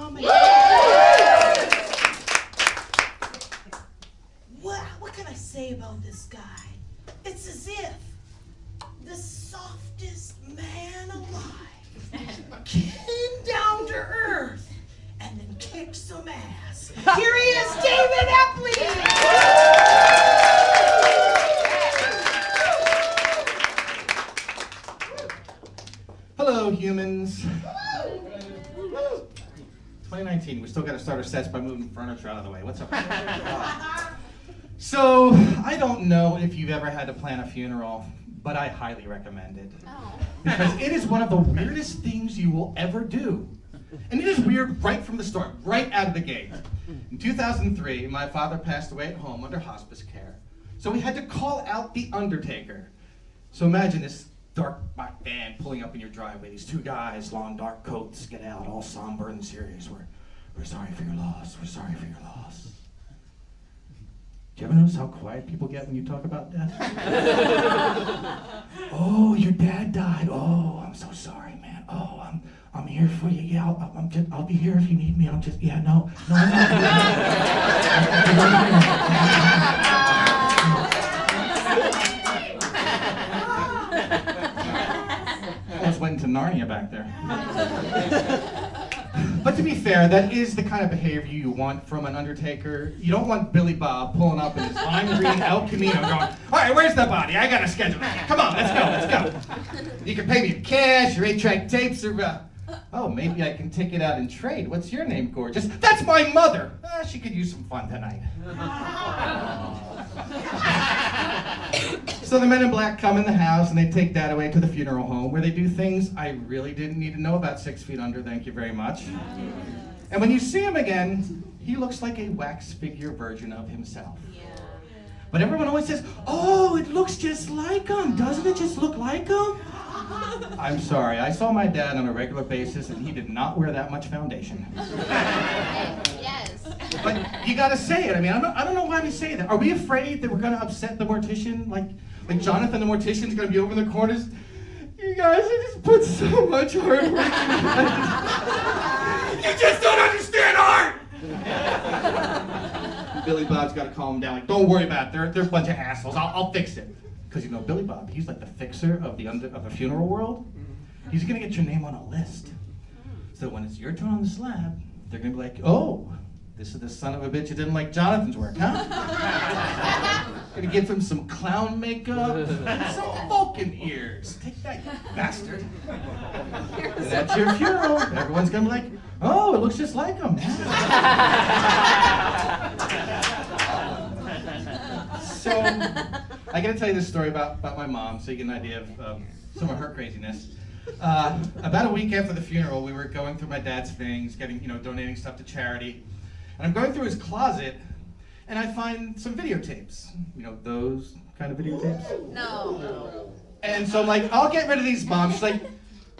coming. What can I say about this guy? It's as if the softest man alive came down to earth and then kicked some ass. Here he is, David Epley! Hello, humans. 2019, we still got to start our sets by moving furniture out of the way. What's up? So, I don't know if you've ever had to plan a funeral, but I highly recommend it. Because it is one of the weirdest things you will ever do. And it is weird right from the start, right out of the gate. In 2003, my father passed away at home under hospice care. So we had to call out the undertaker. So imagine this dark black van pulling up in your driveway. These two guys, long dark coats, get out, all somber and serious. We're sorry for your loss. We're sorry for your loss. Do you ever notice how quiet people get when you talk about death? Oh, your dad died. Oh, I'm so sorry, man. Oh, I'm here for you. Yeah, I'll be here if you need me. I'm just, yeah, no, I'm not here. I was waiting to Narnia back there. But to be fair, that is the kind of behavior you want from an undertaker. You don't want Billy Bob pulling up in his lime green El Camino going, all right, where's the body? I got a schedule. Come on, let's go. You can pay me in cash or 8-track tapes or, oh, maybe I can take it out and trade. What's your name, gorgeous? That's my mother. She could use some fun tonight. So the men in black come in the house and they take Dad away to the funeral home where they do things I really didn't need to know about 6 feet under, thank you very much. And when you see him again, he looks like a wax figure version of himself. But everyone always says, oh, it looks just like him. Doesn't it just look like him? I'm sorry, I saw my dad on a regular basis and he did not wear that much foundation. Yes. But you gotta say it. I mean, I don't know why we say that. Are we afraid that we're gonna upset the mortician? Like Jonathan the mortician's gonna be over in the corners. You guys, I just put so much hard work into it. You just don't understand art! Billy Bob's gotta calm him down. Like, don't worry about it. They're a bunch of assholes. I'll fix it. Because you know, Billy Bob, he's like the fixer of the funeral world. He's gonna get your name on a list. So when it's your turn on the slab, they're gonna be like, oh, this is the son of a bitch who didn't like Jonathan's work, huh? Gonna give him some clown makeup and some Vulcan ears. Take that, you bastard. And that's your funeral. Everyone's gonna be like, oh, it looks just like him. So, I gotta tell you this story about my mom so you get an idea of some of her craziness. About a week after the funeral, we were going through my dad's things, donating stuff to charity. And I'm going through his closet, and I find some videotapes. You know, those kind of videotapes? No. And so I'm like, I'll get rid of these, Mom. She's like,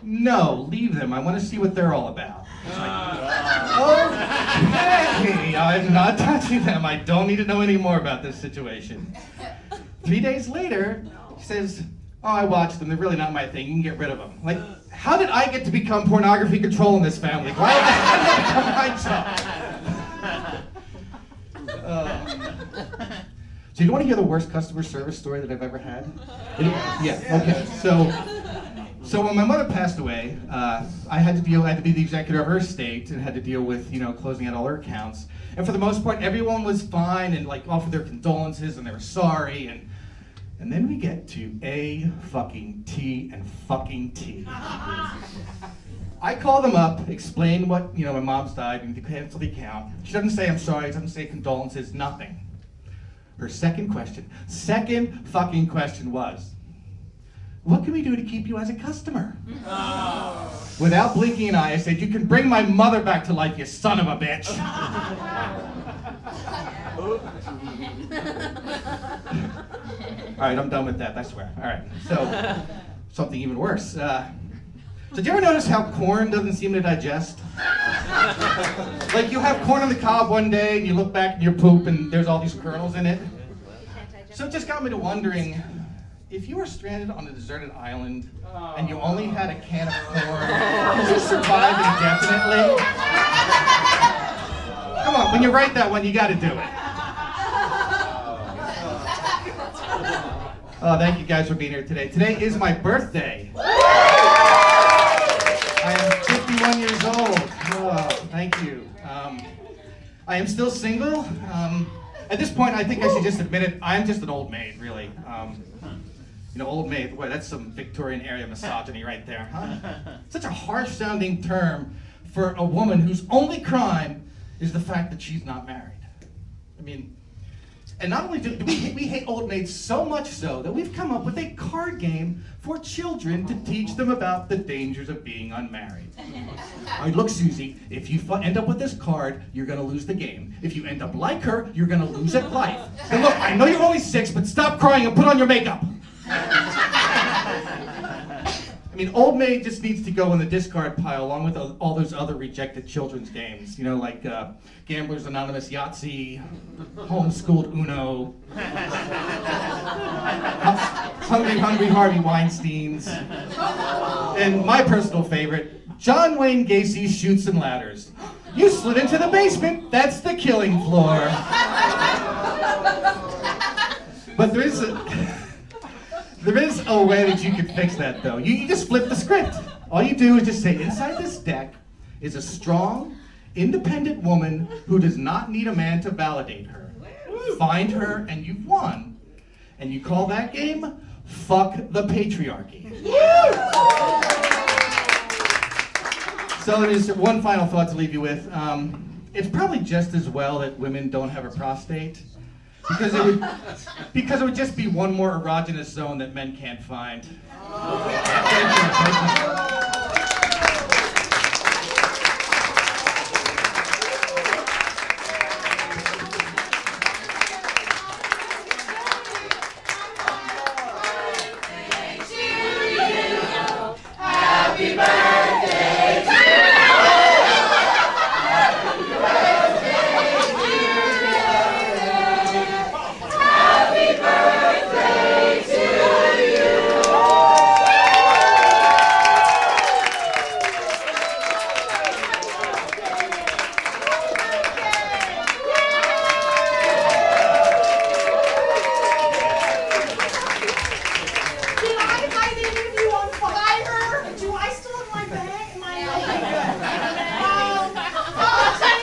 no, leave them. I want to see what they're all about. She's like, okay, I'm not touching them. I don't need to know any more about this situation. 3 days later, she says, oh, I watched them. They're really not my thing. You can get rid of them. Like, how did I get to become pornography control in this family? Why did that become my job? So you want to hear the worst customer service story that I've ever had? Yeah, okay. So when my mother passed away, I had to be the executor of her estate and had to deal with, closing out all her accounts. And for the most part, everyone was fine and offered their condolences and they were sorry. And then we get to A fucking T and fucking T. I call them up, explain what, my mom's died, and to cancel the account. She doesn't say I'm sorry, doesn't say condolences, nothing. Her second fucking question was, what can we do to keep you as a customer? Oh. Without blinking an eye, I said, you can bring my mother back to life, you son of a bitch. All right, I'm done with that, I swear. All right, so something even worse. So do you ever notice how corn doesn't seem to digest? Like you have corn on the cob one day and you look back in your poop and there's all these kernels in it. So it just got me to wondering, if you were stranded on a deserted island and you only had a can of corn, could you survive indefinitely? When you write that one, you got to do it. Oh, thank you guys for being here today. Today is my birthday. I am 51 years old. Oh, thank you. I am still single. At this point, I think I should just admit it. I'm just an old maid, really. Old maid. Boy, that's some Victorian era misogyny right there, huh? Such a harsh-sounding term for a woman whose only crime is the fact that she's not married. I mean, and not only do we hate old maids so much so that we've come up with a card game for children to teach them about the dangers of being unmarried. All right, look, Susie, if you end up with this card, you're gonna lose the game. If you end up like her, you're gonna lose at life. And look, I know you're only 6, but stop crying and put on your makeup. I mean, old maid just needs to go in the discard pile along with all those other rejected children's games, like Gamblers Anonymous Yahtzee, Homeschooled Uno, Hungry Harvey Weinsteins, and my personal favorite, John Wayne Gacy's Chutes and Ladders. You slid into the basement, that's the killing floor. But there is a way that you can fix that, though. You just flip the script. All you do is just say, inside this deck is a strong, independent woman who does not need a man to validate her. Find her, and you've won. And you call that game, Fuck the Patriarchy. So there's one final thought to leave you with. It's probably just as well that women don't have a prostate. Because it would just be one more erogenous zone that men can't find. Thank you. Happy birthday.